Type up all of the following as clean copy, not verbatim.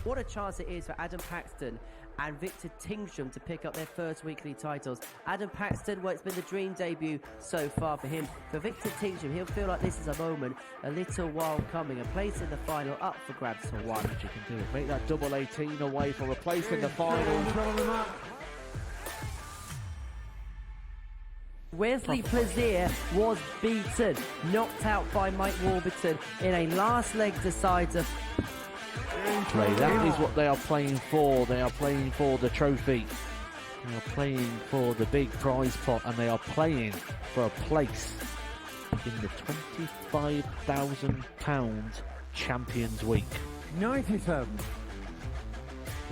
What a chance it is for Adam Paxton and Victor Tingsham to pick up their first weekly titles. Adam Paxton, well, it's been the dream debut so far for him. For Victor Tingsham, he'll feel like this is a moment a little while coming. A place in the final up for grabs for one. You can do it. Make that double 18 away for a place in the final. Wesley Plaisir was beaten, knocked out by Mike Warburton in a last leg decider. That is what they are playing for. They are playing for the trophy. They are playing for the big prize pot, and they are playing for a place in the £25,000 Champions Week. 97.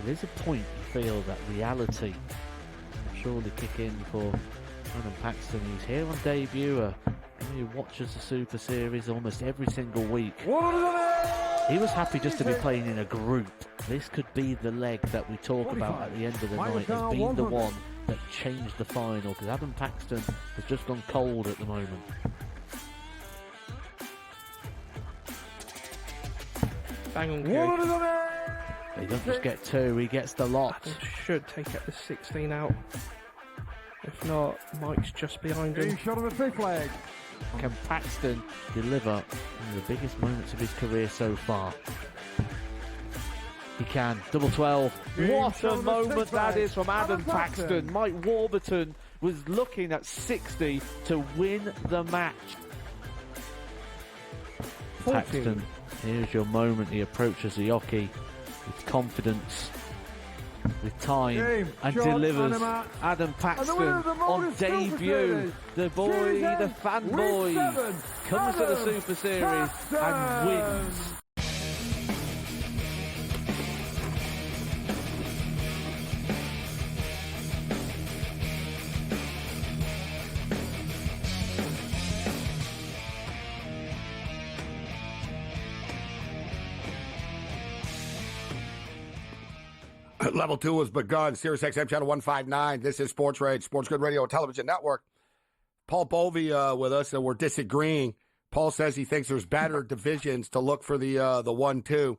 There is a point you feel that reality will surely kick in for Adam Paxton. He's here on debut. He watches the Super Series almost every single week. He was happy just to be playing in a group. This could be the leg that we talk about at the end of the night as being the one that changed the final, because Adam Paxton has just gone cold at the moment. Bang on, He doesn't just get two, he gets the lot. Adam should take out the 16 out. If not, Mike's just behind him. Shot on the big leg. Can Paxton deliver in the biggest moments of his career so far? He can. Double 12. What a moment that is from Adam Paxton. Mike Warburton was looking at 60 to win the match. 14. Paxton, here's your moment. He approaches the hockey with confidence, with time, and delivers. Adam Paxton on debut. The boy, the fanboy, comes to the Super Series and wins. Level 2 has begun. Sirius XM Channel 159. This is SportsRage, SportsGrid Radio and Television Network. Paul Bovey with us, and we're disagreeing. Paul says he thinks there's better divisions to look for the 1-2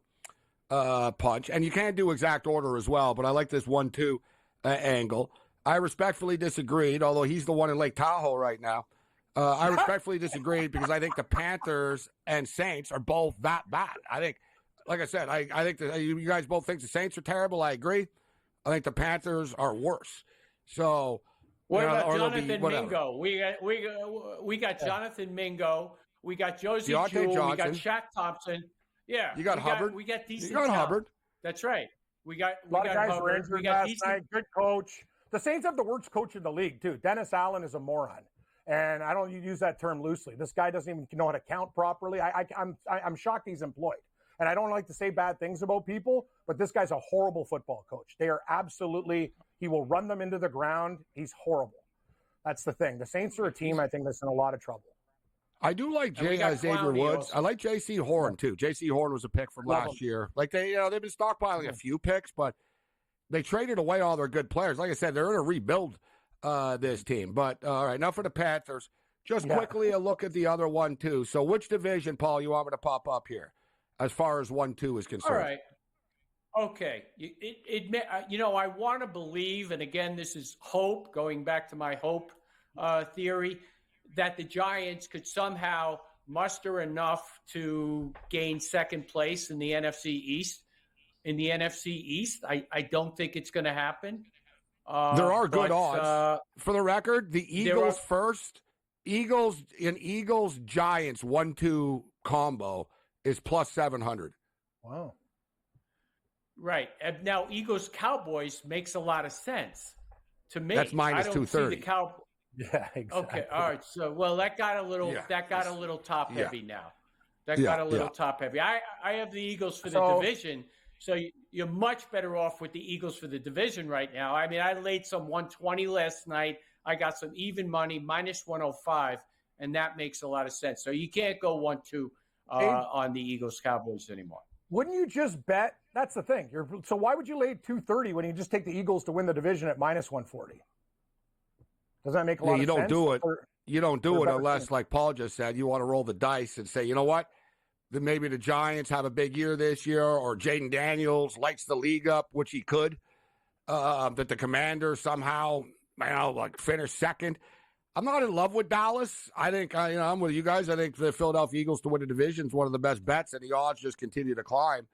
punch. And you can do exact order as well, but I like this 1-2 angle. I respectfully disagreed, although he's the one in Lake Tahoe right now. I respectfully disagreed because I think the Panthers and Saints are both that bad. I think, like I said, I think that you guys both think the Saints are terrible. I agree. I think the Panthers are worse. So, what about Jonathan Mingo? We got Jonathan Mingo. We got Josie Jewell. We got Shaq Thompson. Yeah, you got Hubbard. We got decent. You got Hubbard. That's right. We got guys Hubbard. We got decent. Night. Good coach. The Saints have the worst coach in the league too. Dennis Allen is a moron, and I don't use that term loosely. This guy doesn't even know how to count properly. I'm shocked he's employed. And I don't like to say bad things about people, but this guy's a horrible football coach. They are absolutely, he will run them into the ground. He's horrible. That's the thing. The Saints are a team, I think, that's in a lot of trouble. I do like Xavier Woods. Also. I like J.C. Horn, too. J.C. Horn was a pick from last year. Like, they've been stockpiling a few picks, but they traded away all their good players. Like I said, they're in a rebuild, this team. But, all right, now for the Panthers. Just quickly a look at the other 1-2. So which division, Paul, you want me to pop up here? As far as 1-2 is concerned. All right. Okay. I want to believe, and again, this is hope, going back to my hope theory, that the Giants could somehow muster enough to gain second place in the NFC East. I don't think it's going to happen. There are good odds. For the record, the Eagles first. Eagles Giants 1-2 combo is plus 700. Wow. Right. Now, Eagles-Cowboys makes a lot of sense to me. That's minus 230. Yeah, exactly. Okay, all right. So, well, that got a little top-heavy now. That got a little top-heavy. I have the Eagles for the division, so you're much better off with the Eagles for the division right now. I mean, I laid some 120 last night. I got some even money, minus 105, and that makes a lot of sense. So you can't go 1-2. On the Eagles-Cowboys anymore. Wouldn't you just bet? That's the thing. So why would you lay 230 when you just take the Eagles to win the division at minus 140? Does that make a lot of sense? You don't do it unless, like Paul just said, you want to roll the dice and say, you know what? that maybe the Giants have a big year this year, or Jaden Daniels lights the league up, which he could, that the Commanders somehow, finish second. I'm not in love with Dallas. I think, I'm with you guys. I think the Philadelphia Eagles to win the division is one of the best bets, and the odds just continue to climb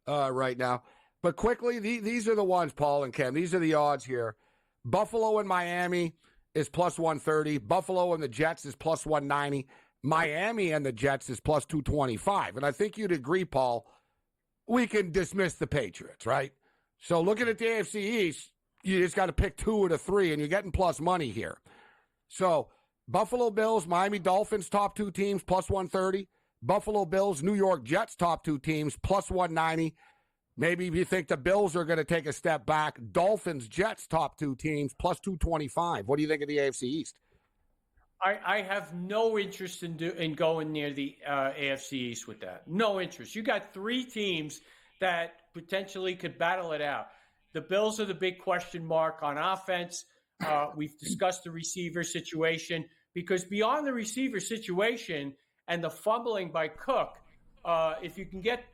right now. But quickly, these are the ones, Paul and Ken. These are the odds here. Buffalo and Miami is plus 130. Buffalo and the Jets is plus 190. Miami and the Jets is plus 225. And I think you'd agree, Paul, we can dismiss the Patriots, right? So looking at the AFC East, you just got to pick 2 of the 3, and you're getting plus money here. So Buffalo Bills, Miami Dolphins, top 2 teams, plus 130. Buffalo Bills, New York Jets, top 2 teams, plus 190. Maybe if you think the Bills are going to take a step back, Dolphins, Jets, top 2 teams, plus 225. What do you think of the AFC East? I have no interest in going near the AFC East with that. No interest. You got 3 teams that potentially could battle it out. The Bills are the big question mark on offense. We've discussed the receiver situation, because beyond the receiver situation and the fumbling by Cook, if you can get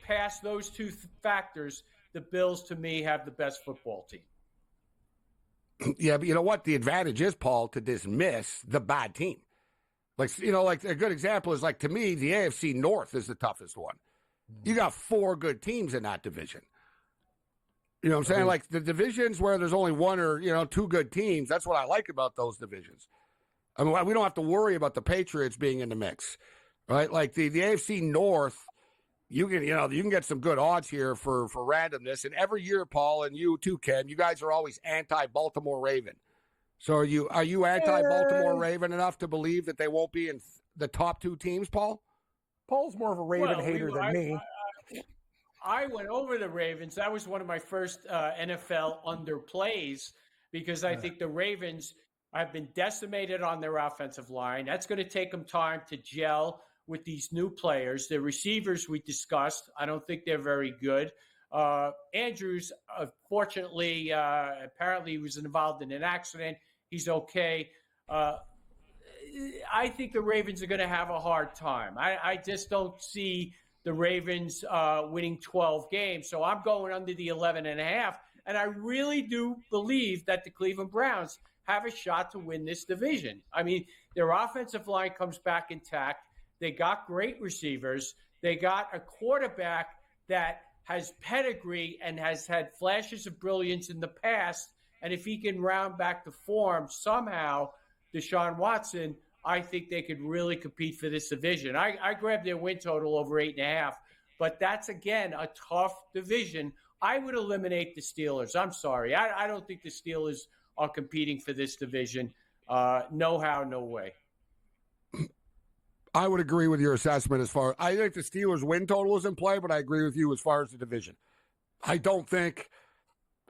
past those 2 factors, the Bills, to me, have the best football team. Yeah, but you know what? The advantage is, Paul, to dismiss the bad team. Like a good example is, to me, the AFC North is the toughest one. You got 4 good teams in that division. You know what I'm saying? Like the divisions where there's only 1 or, 2 good teams, that's what I like about those divisions. I mean, we don't have to worry about the Patriots being in the mix, right? Like the AFC North, you can get some good odds here for randomness. And every year, Paul, and you too, Ken, you guys are always anti-Baltimore Raven. So are you anti-Baltimore Raven enough to believe that they won't be in the top 2 teams, Paul? Paul's more of a Raven hater than me. I went over the Ravens. That was one of my first NFL underplays, because I think the Ravens have been decimated on their offensive line. That's going to take them time to gel with these new players. The receivers we discussed, I don't think they're very good. Andrews, fortunately, apparently was involved in an accident. He's okay. I think the Ravens are going to have a hard time. I just don't see the Ravens winning 12 games. So I'm going under the 11.5. And I really do believe that the Cleveland Browns have a shot to win this division. I mean, their offensive line comes back intact. They got great receivers. They got a quarterback that has pedigree and has had flashes of brilliance in the past. And if he can round back to form somehow, Deshaun Watson, I think they could really compete for this division. I grabbed their win total over 8.5, but that's, again, a tough division. I would eliminate the Steelers. I'm sorry. I don't think the Steelers are competing for this division. No how, no way. I would agree with your assessment I think the Steelers' win total is in play, but I agree with you as far as the division. I don't think,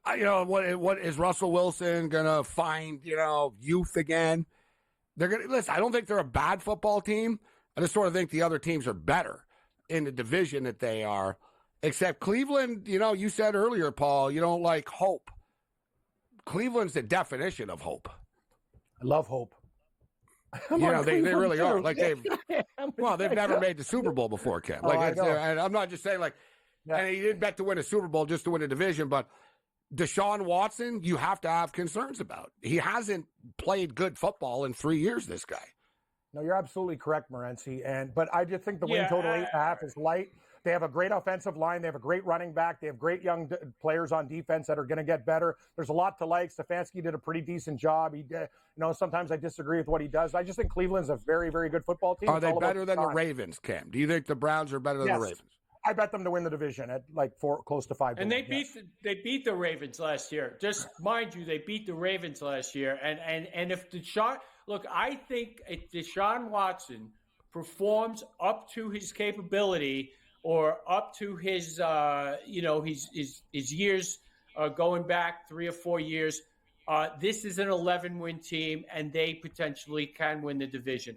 what is Russell Wilson going to find, youth again? They're going to listen. I don't think they're a bad football team. I just sort of think the other teams are better in the division that they are. Except Cleveland, you said earlier, Paul, you don't like hope. Cleveland's the definition of hope. I love hope. They really are. Like they've never made the Super Bowl before, Ken. And I'm not just saying and he didn't bet to win a Super Bowl just to win a division, but Deshaun Watson, you have to have concerns about. He hasn't played good football in 3 years, this guy. No, you're absolutely correct, Morency. But I just think the win total 8.5 is light. They have a great offensive line. They have a great running back. They have great young players on defense that are going to get better. There's a lot to like. Stefanski did a pretty decent job. He, sometimes I disagree with what he does. I just think Cleveland's a very, very good football team. Are they better than the Ravens, Cam? Do you think the Browns are better than the Ravens? I bet them to win the division at close to 5. And they beat the Ravens last year. Just mind you, they beat the Ravens last year. And if I think if Deshaun Watson performs up to his capability or up to his his years going back 3 or 4 years, this is an 11-win team, and they potentially can win the division.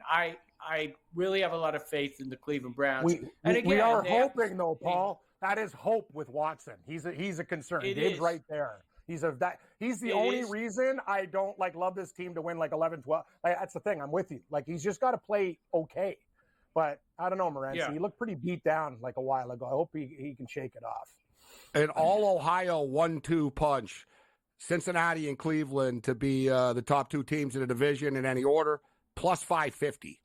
I really have a lot of faith in the Cleveland Browns. We are hoping, though, Paul. That is hope with Watson. He's a concern. Dave's right there. He's the only reason I don't love this team to win 11-12. That's the thing. I'm with you. He's just got to play okay. But I don't know, Morency. Yeah. He looked pretty beat down like a while ago. I hope he can shake it off. An all-Ohio 1-2 punch. Cincinnati and Cleveland to be the top two teams in the division in any order, plus 550.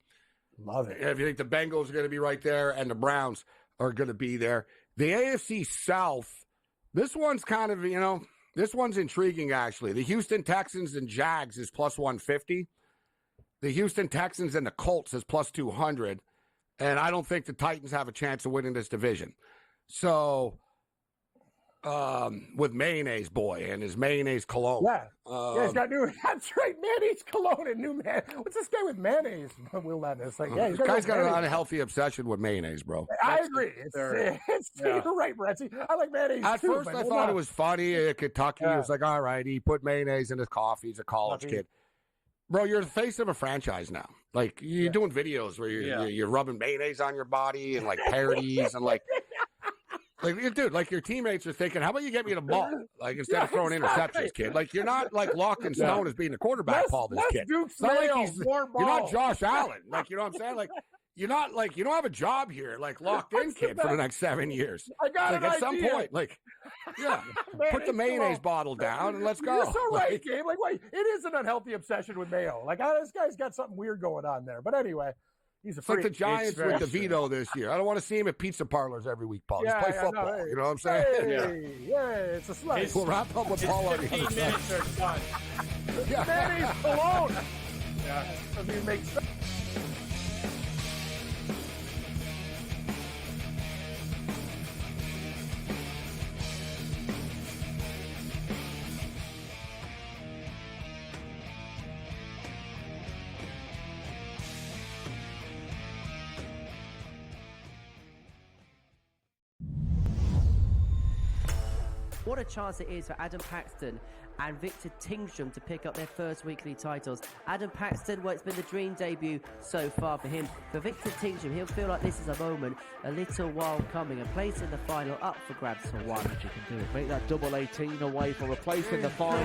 Love it. If you think the Bengals are going to be right there and the Browns are going to be there. The AFC South, this one's kind of, this one's intriguing, actually. The Houston Texans and Jags is plus 150. The Houston Texans and the Colts is plus 200. And I don't think the Titans have a chance of winning this division. So, with Mayonnaise Boy and his mayonnaise cologne. Yeah, he's got new. That's right, mayonnaise cologne and new man. What's this guy with mayonnaise? Will Levis, like, yeah, this guy's got an unhealthy obsession with mayonnaise, bro. I agree. You're right, Morency. I like mayonnaise. At too, first, I thought it was funny at Kentucky. Yeah. It was like, all right, he put mayonnaise in his coffee. He's a college kid. Bro, you're the face of a franchise now. Like, you're doing videos where you're rubbing mayonnaise on your body and, like, parodies and, like, dude, like, your teammates are thinking, how about you get me the ball? Like, instead of throwing interceptions, kid. Like, you're not, like, locked in stone as being the quarterback, Paul, this kid. It's not like you're not Josh Allen. Like, you know what I'm saying? Like, you're not, like, you don't have a job here, like, locked in, kid, for the next 7 years. I got like, at some point, like, put the mayonnaise bottle down and let's go. You're so right, Gabe. Like, wait, it is an unhealthy obsession with mayo. Like, this guy's got something weird going on there. But anyway, he's a freak. It's like the Giants with the veto this year. I don't want to see him at pizza parlors every week, Paul. Just play football. You know what I'm saying? It's a slice. We'll wrap up with Paul on the other 15 minutes are done. Mayonnaise alone. Doesn't even make sense. What a chance it is for Adam Paxton and Victor Tingsham to pick up their first weekly titles. Adam Paxton, well, it's been the dream debut so far for him. For Victor Tingsham, he'll feel like this is a moment, a little while coming, a place in the final up for grabs for one. You can do it. Make that double 18 away for a place in the final.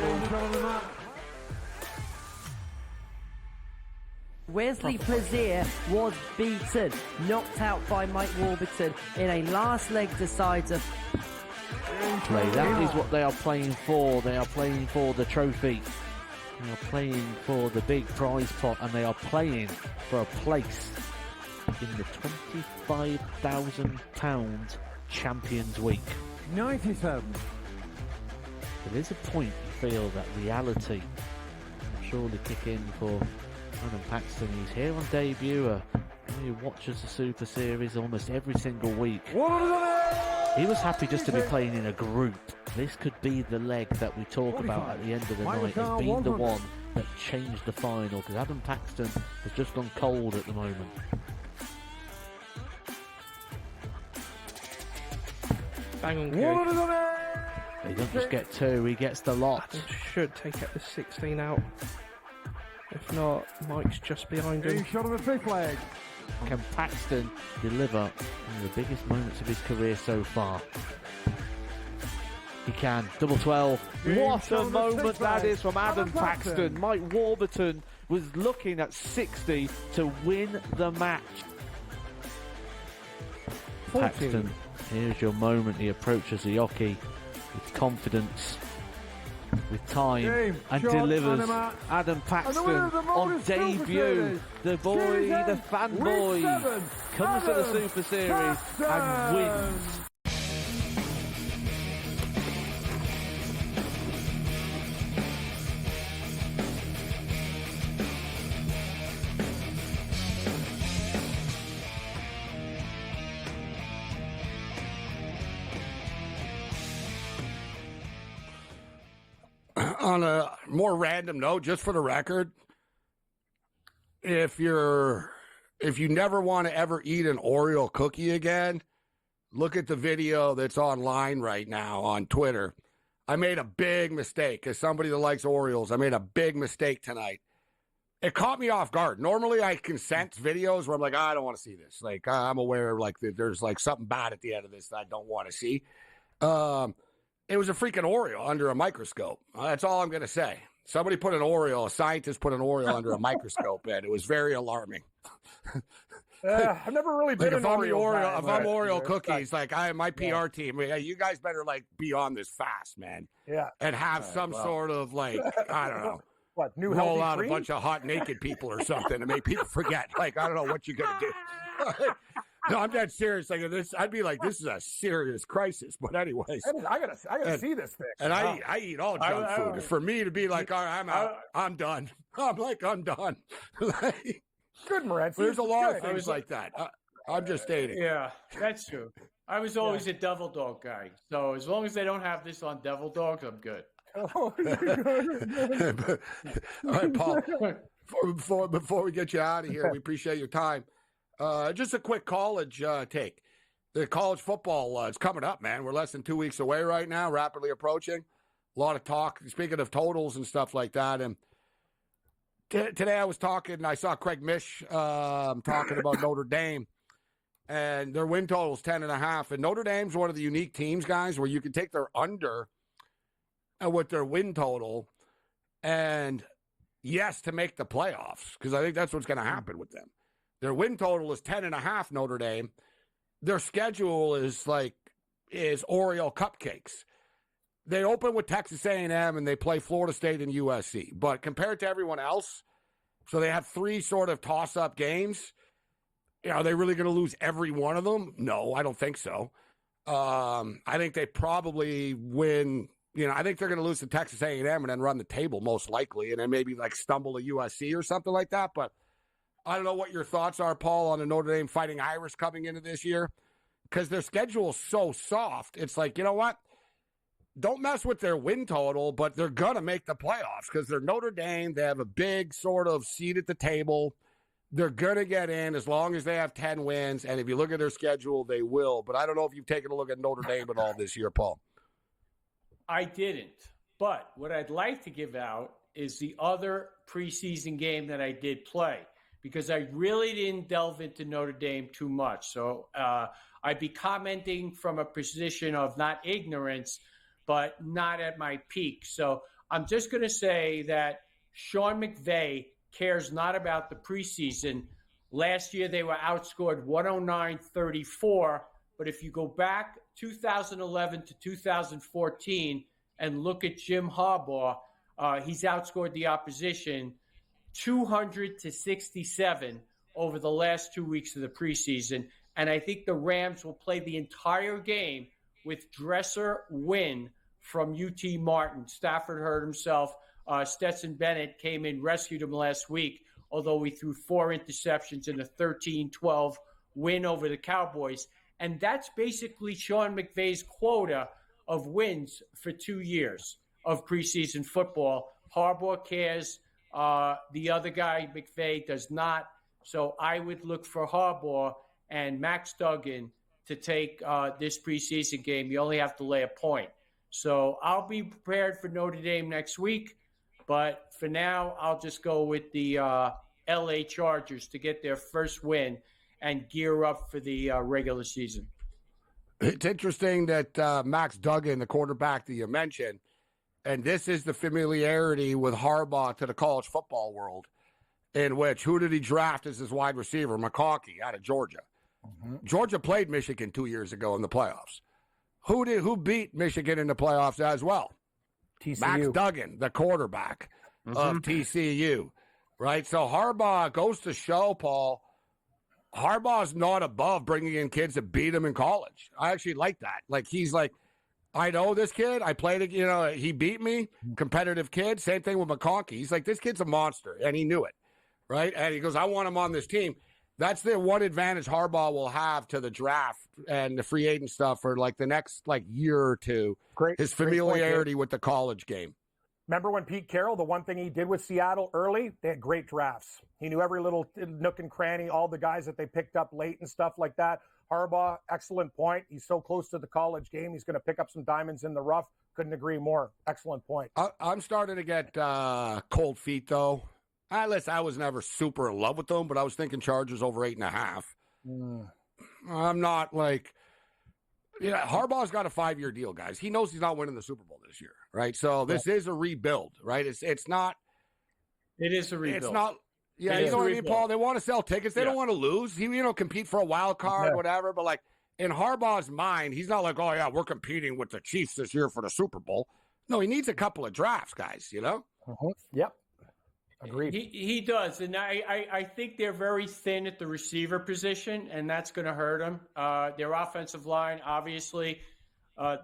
Wesley Plaisir was beaten, knocked out by Mike Warburton in a last leg decider. That is what they are playing for. They are playing for the trophy. They are playing for the big prize pot, and they are playing for a place in the £25,000 Champions Week. 97. There is a point you feel that reality will surely kick in for Adam Paxton. He's here on debut. He watches the Super Series almost every single week. He was happy just to be playing in a group. This could be the leg that we talk about at the end of the night as being the one that changed the final, because Adam Paxton has just gone cold at the moment. Bang on, He doesn't just get two, he gets the lot. Adam should take it the 16 out. If not, Mike's just behind him. Shot on the fifth leg. Can Paxton deliver one of the biggest moments of his career so far? He can. Double 12. What a moment that is from Adam Paxton. Mike Warburton was looking at 60 to win the match. Paxton, here's your moment. He approaches the hockey with confidence, with time, and delivers. Adam Paxton on debut. The boy, the fanboy, comes to the Super Series and wins. On a more random note, just for the record, if you never want to ever eat an Oreo cookie again, look at the video that's online right now on Twitter. I made a big mistake. As somebody that likes Oreos, I made a big mistake tonight. It caught me off guard. Normally, I can sense videos where I'm like, I don't want to see this. Like, I'm aware like that there's like something bad at the end of this that I don't want to see. It was a freaking Oreo under a microscope. That's all I'm going to say. Somebody put an Oreo, a scientist put an Oreo under a microscope, and it was very alarming. I've never really been if an I'm the Oreo Oreo, guy, if I'm but- Oreo cookies, like my PR team, you guys better like be on this fast, man. Yeah. And have some sort of like, I don't know. What, new roll healthy out cream? a bunch of hot naked people or something to make people forget. Like, I don't know what you're gonna do. No, I'm dead serious. Like this, I'd be like, this is a serious crisis. But anyways, I gotta see this thing. and I eat all junk food. For me to be like, all right, I'm out. I'm done. I'm done. Good, Morency. There's a lot of things like that. I'm just stating. Yeah, that's true. I was always a Devil Dog guy. So as long as they don't have this on Devil Dogs, I'm good. All right, Paul. Before we get you out of here, we appreciate your time. Just a quick college take. The college football is coming up, man. We're less than 2 weeks away right now, rapidly approaching. A lot of talk. Speaking of totals and stuff like that, and today I was talking. I saw Craig Mish talking about Notre Dame, and their win total is 10.5. And Notre Dame's one of the unique teams, guys, where you can take their under with their win total, and yes, to make the playoffs, because I think that's what's going to happen with them. Their win total is 10.5. Notre Dame. Their schedule is Oreo cupcakes. They open with Texas A&M and they play Florida State and USC. But compared to everyone else, so they have 3 sort of toss-up games. Are they really going to lose every one of them? No, I don't think so. I think they probably win. I think they're going to lose to Texas A&M and then run the table most likely, and then maybe stumble to USC or something like that. But I don't know what your thoughts are, Paul, on the Notre Dame Fighting Irish coming into this year, because their schedule is so soft. It's like, you know what? Don't mess with their win total, but they're going to make the playoffs because they're Notre Dame. They have a big sort of seat at the table. They're going to get in as long as they have 10 wins. And if you look at their schedule, they will. But I don't know if you've taken a look at Notre Dame at all this year, Paul. I didn't. But what I'd like to give out is the other preseason game that I did play, because I really didn't delve into Notre Dame too much. So I'd be commenting from a position of not ignorance, but not at my peak. So I'm just going to say that Sean McVay cares not about the preseason. Last year, they were outscored 109-34. But if you go back 2011 to 2014 and look at Jim Harbaugh, he's outscored the opposition 200-67 over the last 2 weeks of the preseason. And I think the Rams will play the entire game with Dresser win from UT Martin. Stafford hurt himself. Stetson Bennett came in, rescued him last week, although he threw 4 interceptions in a 13-12 win over the Cowboys. And that's basically Sean McVay's quota of wins for 2 years of preseason football. Harbaugh cares. The other guy, McVay, does not. So I would look for Harbaugh and Max Duggan to take this preseason game. You only have to lay a point. So I'll be prepared for Notre Dame next week. But for now, I'll just go with the LA Chargers to get their first win and gear up for the regular season. It's interesting that Max Duggan, the quarterback that you mentioned, and this is the familiarity with Harbaugh to the college football world, in which who did he draft as his wide receiver? McConkey out of Georgia. Mm-hmm. Georgia played Michigan 2 years ago in the playoffs. Who beat Michigan in the playoffs as well? TCU. Max Duggan, the quarterback of TCU, right? So Harbaugh goes to show, Paul, Harbaugh's not above bringing in kids that beat him in college. I actually like that. Like, he's like, I know this kid. I played, he beat me. Competitive kid. Same thing with McConkey. He's like, this kid's a monster, and he knew it, right? And he goes, I want him on this team. That's the one advantage Harbaugh will have to the draft and the free agent stuff for the next year or two. His familiarity with the college game. Remember when Pete Carroll, the one thing he did with Seattle early, they had great drafts. He knew every little nook and cranny, all the guys that they picked up late and stuff like that. Harbaugh, excellent point. He's so close to the college game. He's going to pick up some diamonds in the rough. Couldn't agree more. Excellent point. I'm starting to get cold feet, though. Listen, I was never super in love with them, but I was thinking Chargers over 8.5. I'm not Harbaugh's got a 5-year deal, guys. He knows he's not winning the Super Bowl this year, right? So this is a rebuild, right? It's not. It is a rebuild. It's not. Yeah, you know what I mean, Paul? They want to sell tickets. They don't want to lose. Compete for a wild card, whatever. But, like, in Harbaugh's mind, he's not like, oh, yeah, we're competing with the Chiefs this year for the Super Bowl. No, he needs a couple of drafts, guys, Yep. Agreed. He does. And I think they're very thin at the receiver position, and that's going to hurt them. Their offensive line, obviously,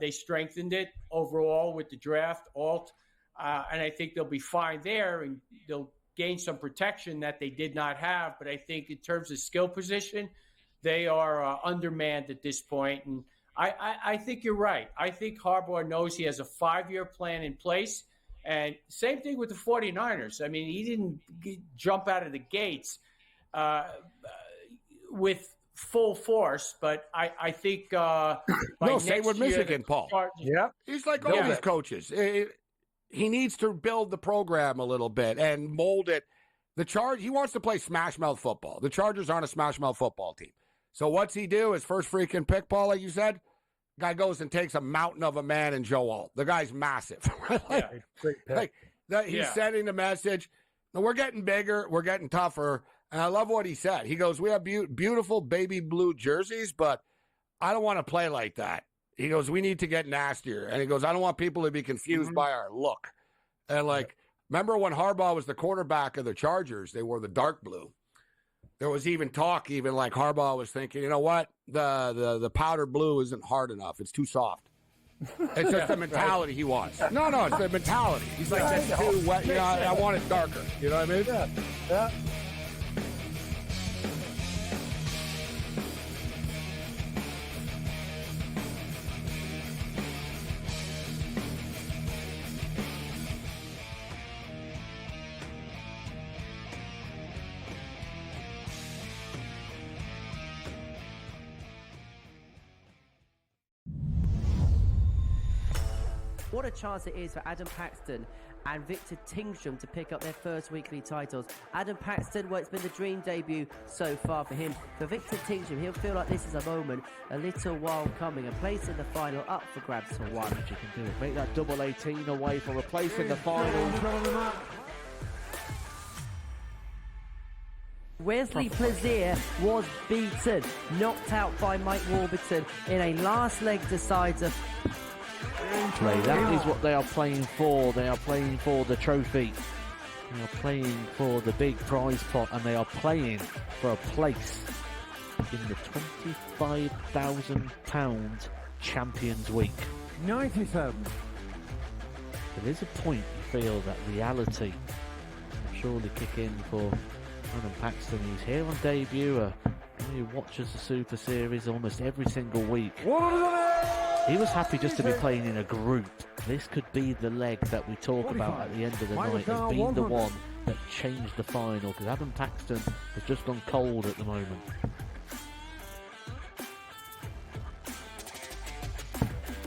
they strengthened it overall with the draft, and I think they'll be fine there, and they'll gain some protection that they did not have. But I think in terms of skill position, they are undermanned at this point. And I think you're right. I think Harbaugh knows he has a 5-year plan in place. And same thing with the 49ers. I mean, he didn't jump out of the gates with full force, but I think same with Michigan, Paul. He's like all these coaches. He needs to build the program a little bit and mold it. He wants to play smash mouth football. The Chargers aren't a smash mouth football team. So what's he do? His first freaking pick, Paul, like you said, guy goes and takes a mountain of a man in Joe Alt. The guy's massive. He's sending the message. We're getting bigger. We're getting tougher. And I love what he said. He goes, we have beautiful baby blue jerseys, but I don't want to play like that. He goes, we need to get nastier. And he goes, I don't want people to be confused by our look. And, remember when Harbaugh was the quarterback of the Chargers, they wore the dark blue. There was even talk, Harbaugh was thinking, you know what? The powder blue isn't hard enough. It's too soft. It's just the mentality he wants. No, it's the mentality. He's like, that's too wet. I want it darker. You know what I mean? Yeah. What a chance it is for Adam Paxton and Victor Tingsham to pick up their first weekly titles. Adam Paxton, it's been the dream debut so far for him. For Victor Tingsham, he'll feel like this is a moment, a little while coming, a place in the final up for grabs for one. You can do it. Make that double 18 away for a place in the final. Wesley Plaisir was beaten, knocked out by Mike Warburton in a last leg decider. That is what they are playing for. They are playing for the trophy. They are playing for the big prize pot, and they are playing for a place in the £25,000 Champions Week. 97. There is a point you feel that reality will surely kick in for Adam Paxton. He's here on debut. He watches the Super Series almost every single week. He was happy just to be playing in a group. This could be the leg that we talk about at the end of the night as being the one that changed the final, because Adam Paxton has just gone cold at the moment.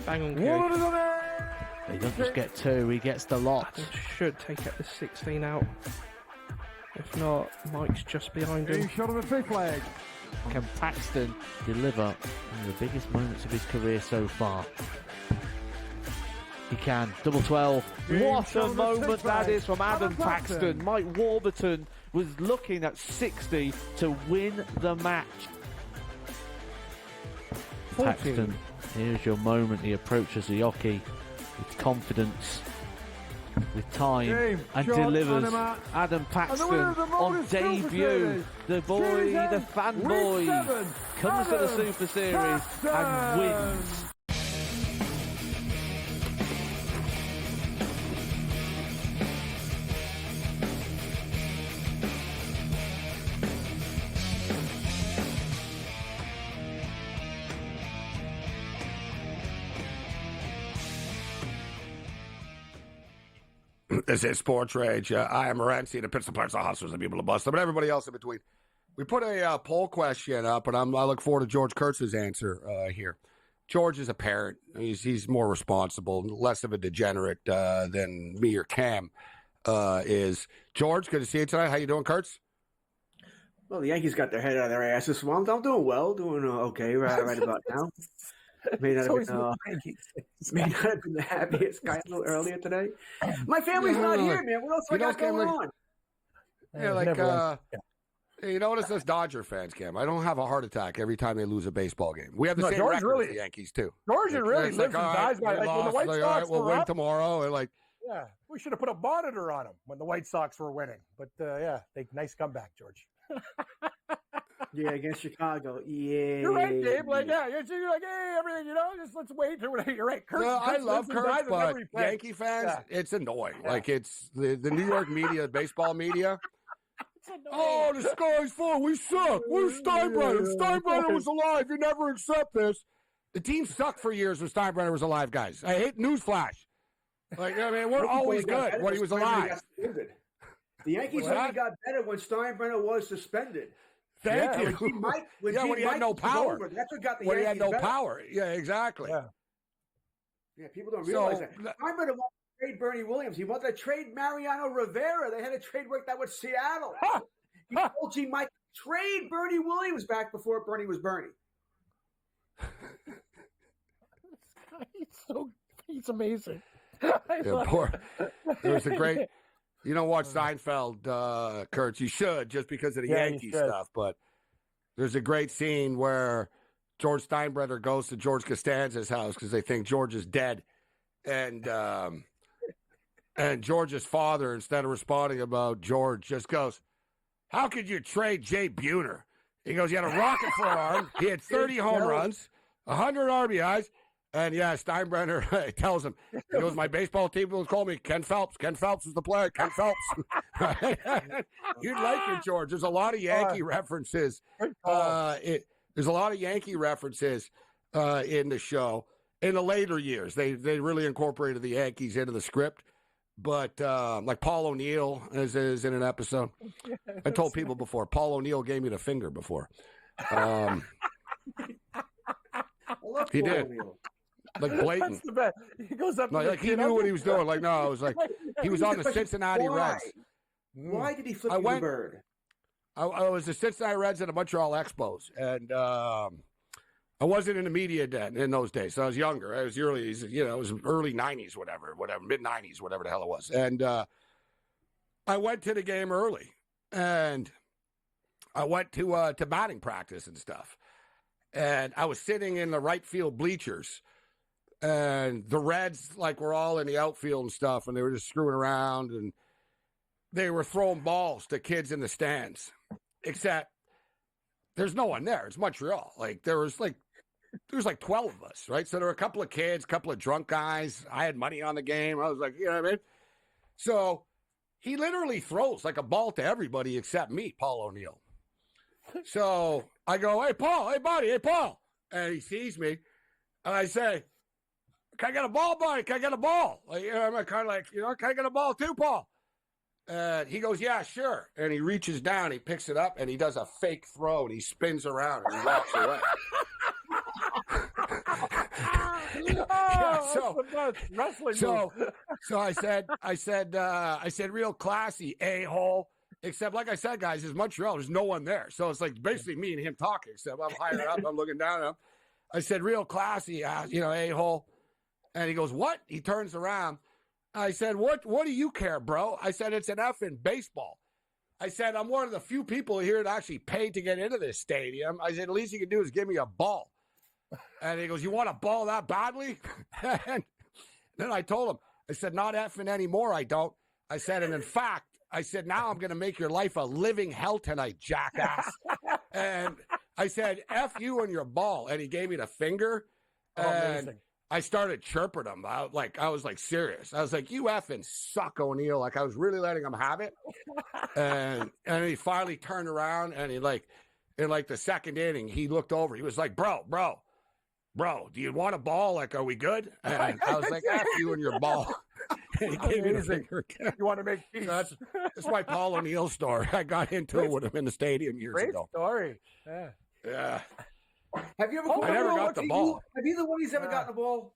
Bang on, He doesn't just get 2, he gets the lot. Adam should take out the 16 out. If not, Mike's just behind him. Shot on the fifth leg. Can Paxton deliver one of the biggest moments of his career so far? He can. Double 12. What a moment that is from Adam Paxton. Mike Warburton was looking at 60 to win the match. 14. Paxton, here's your moment. He approaches the hockey with confidence, with time, and delivers. Adam Paxton on debut. The boy, the fanboy, comes to the Super Series and wins. This is Sports Rage. I am Morency, the Pittsburgh Pirates, the Hustlers, the people of Buster, but everybody else in between. We put a poll question up, and I look forward to George Kurtz's answer here. George is a parent. He's more responsible, less of a degenerate than me or Cam is. George, good to see you tonight. How you doing, Kurtz? Well, the Yankees got their head out of their asses. Swamped. I'm doing well, doing okay right about now. May not have been the happiest guy a little earlier today. My family's not here, man. What else do I got going on? Yeah, like, you notice us Dodger fans, Cam. I don't have a heart attack every time they lose a baseball game. We have the same record as the Yankees, too. George really lives and dies by, like, when the White Sox we'll win tomorrow. And, like, yeah, we should have put a monitor on them when the White Sox were winning. But, nice comeback, George. Yeah, against Chicago. Yeah. You're right, Dave. Like, you're like, hey, everything, just let's wait. You're right. Kurt, I love Kurt, but Yankee fans, it's annoying. Yeah. Like, it's the New York media, baseball media. Oh, the sky's full. We suck. Where's Steinbrenner? Steinbrenner was alive. You never accept this. The team sucked for years when Steinbrenner was alive, guys. I hate newsflash. Like, I mean, we're always good when he was alive. The Yankees only got better when Steinbrenner was suspended. Thank you. When he had no power. That's what got the Yankees when he had no better. Power. Yeah, exactly. Yeah, people don't realize that. Steinbrenner wanted to trade Bernie Williams. He wanted to trade Mariano Rivera. They had a trade work that was Seattle. He told G. Mike, trade Bernie Williams back before Bernie was Bernie. He's amazing. There was a great. You don't watch Seinfeld, Kurt. You should, just because of the Yankee stuff. But there's a great scene where George Steinbrenner goes to George Costanza's house because they think George is dead, and George's father, instead of responding about George, just goes, "How could you trade Jay Buhner?" He goes, "He had a rocket for an arm. He had 30 home runs, 100 RBIs." And, Steinbrenner tells him, he goes, "My baseball team will call me Ken Phelps. Ken Phelps is the player. Ken Phelps." You'd like it, George. There's a lot of Yankee references. There's a lot of Yankee references in the show. In the later years, they really incorporated the Yankees into the script. But, like Paul O'Neill is in an episode. I told people before, Paul O'Neill gave me the finger before. He did. Like blatant. That's the best. He goes up. No, like he knew what he was doing. Like, no, I was like, he was on the Cincinnati Reds. Why did he flip the bird? I was the Cincinnati Reds at the Montreal Expos, and I wasn't in the media then in those days. So I was younger. I was early, it was early '90s, whatever, mid '90s, whatever the hell it was. And I went to the game early, and I went to batting practice and stuff. And I was sitting in the right field bleachers. And the Reds, were all in the outfield and stuff, and they were just screwing around, and they were throwing balls to kids in the stands. Except there's no one there. It's Montreal. There was 12 of us, right? So there were a couple of kids, a couple of drunk guys. I had money on the game. I was like, you know what I mean? So he literally throws a ball to everybody except me, Paul O'Neill. So I go, "Hey, Paul, hey, buddy, hey, Paul." And he sees me, and I say, "Can I get a ball, buddy? Can I get a ball?" I'm kind of like, "Can I get a ball too, Paul?" And he goes, "Yeah, sure." And he reaches down, he picks it up, and he does a fake throw, and he spins around, and he walks away. So I said, "Real classy, a-hole." Except, like I said, guys, it's Montreal. There's no one there. So it's basically me and him talking, except I'm higher up. I'm looking down at him. I said, "Real classy, a-hole." And he goes, "What?" He turns around. I said, what do you care, bro? I said, "It's an effing baseball." I said, "I'm one of the few people here that actually paid to get into this stadium." I said, "The least you can do is give me a ball." And he goes, "You want a ball that badly?" And then I told him, I said, "Not effing anymore, I don't." I said, "And in fact," I said, "now I'm going to make your life a living hell tonight, jackass." And I said, "F you and your ball." And he gave me the finger. And I started chirping him. I was serious. I was like, "You effing suck, O'Neill." I was really letting him have it. And he finally turned around, and he in the second inning, he looked over. He was like, bro, do you want a ball? Are we good? And I was like, "F you and your ball." And he gave me the finger again. You want to make peace. That's my Paul O'Neill story. I got into it with him in the stadium years ago. Great story. Yeah. Have you ever? I never got the ball. Have either one of you ever gotten a ball?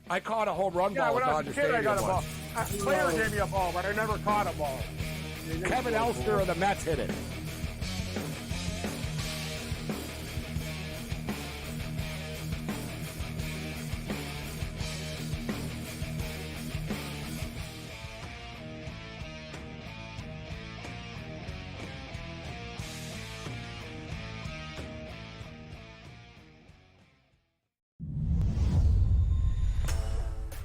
I caught a home run ball when at I was Dodger a kid, I Stadium got a ball. once. A player gave me a ball, but I never caught a ball. Kevin Elster of the Mets hit it.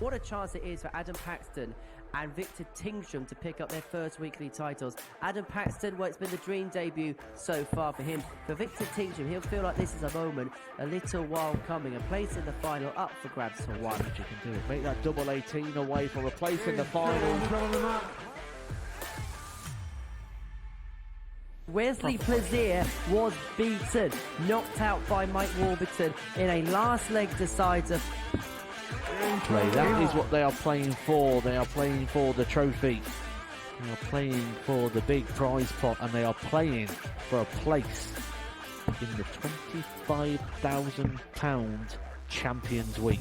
What a chance it is for Adam Paxton and Victor Tingsham to pick up their first weekly titles. Adam Paxton, well, it's been the dream debut so far for him. For Victor Tingsham, he'll feel like this is a moment, a little while coming. A place in the final up for grabs for one. You can do it. Make that double 18 away for a place in the final. Wesley Plaisir was beaten, knocked out by Mike Warburton in a last leg decider. Play. That is what they are playing for. They are playing for the trophy. They are playing for the big prize pot, and they are playing for a place in the £25,000 Champions Week.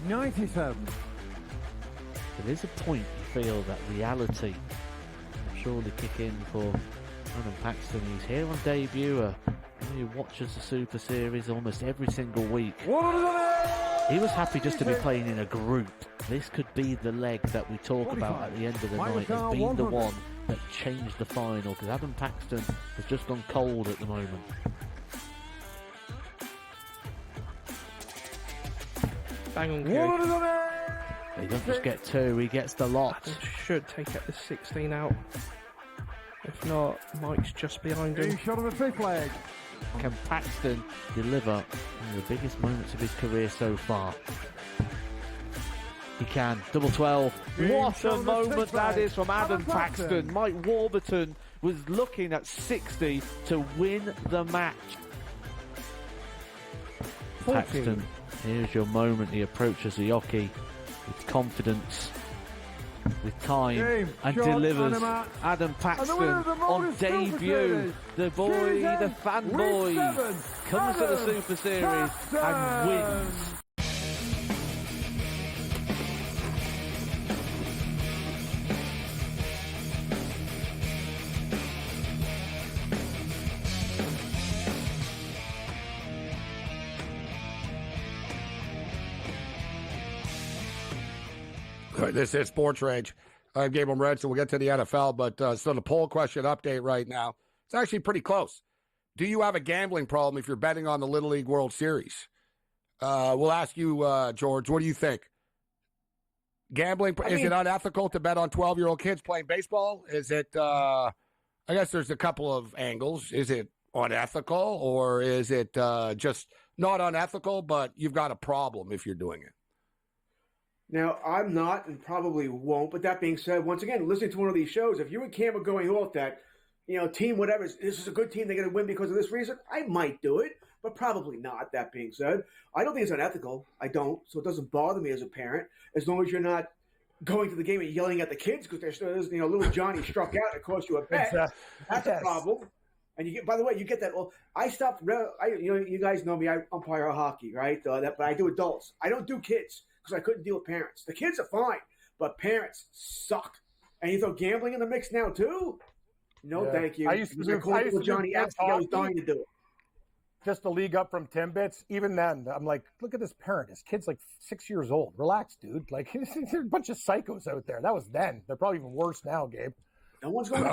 97. There is a point you feel that reality will surely kick in for Adam Paxton. He's here on debut. He watches the Super Series almost every single week. He was happy just to be playing in a group. This could be the leg that we talk about at the end of the night as being the one that changed the final, because Adam Paxton has just gone cold at the moment. Bang on cue. He doesn't just get two, he gets the lot. Adam should take up the 16 out. If not, Mike's just behind him. Shot on the fifth leg. Can Paxton deliver one of the biggest moments of his career so far? He can. Double 12. What a moment that is from Adam Paxton. Mike Warburton was looking at 60 to win the match. Paxton, here's your moment. He approaches the hockey with confidence, with time, and delivers. Adam Paxton on debut. The boy, the fanboy, comes to the Super Series and wins. All right, this is Sports Rage. I'm Gabriel Morency. We'll get to the NFL, but so the poll question update right now, it's actually pretty close. Do you have a gambling problem if you're betting on the Little League World Series? We'll ask you, George, what do you think? Gambling, is it unethical to bet on 12-year-old kids playing baseball? Is it, I guess there's a couple of angles. Is it unethical, or is it just not unethical, but you've got a problem if you're doing it? Now, I'm not and probably won't, but that being said, once again, listening to one of these shows, if you and Cam are going off that, team, whatever, this is a good team, they're going to win because of this reason, I might do it, but probably not. That being said, I don't think it's unethical. I don't, so it doesn't bother me as a parent, as long as you're not going to the game and yelling at the kids because there's little Johnny struck out and it cost you a bet. That's a problem. And you get, by the way, you get that. Well, I stopped. You guys know me. I umpire hockey, right? But I do adults. I don't do kids because I couldn't deal with parents. The kids are fine, but parents suck. And you throw gambling in the mix now too? No, thank you. I used to do Johnny F. I was dying to do it. Just the league up from Timbits. Even then, I'm like, look at this parent. His kid's like 6 years old. Relax, dude. Like, there's a bunch of psychos out there. That was then. They're probably even worse now, Gabe. No one's going to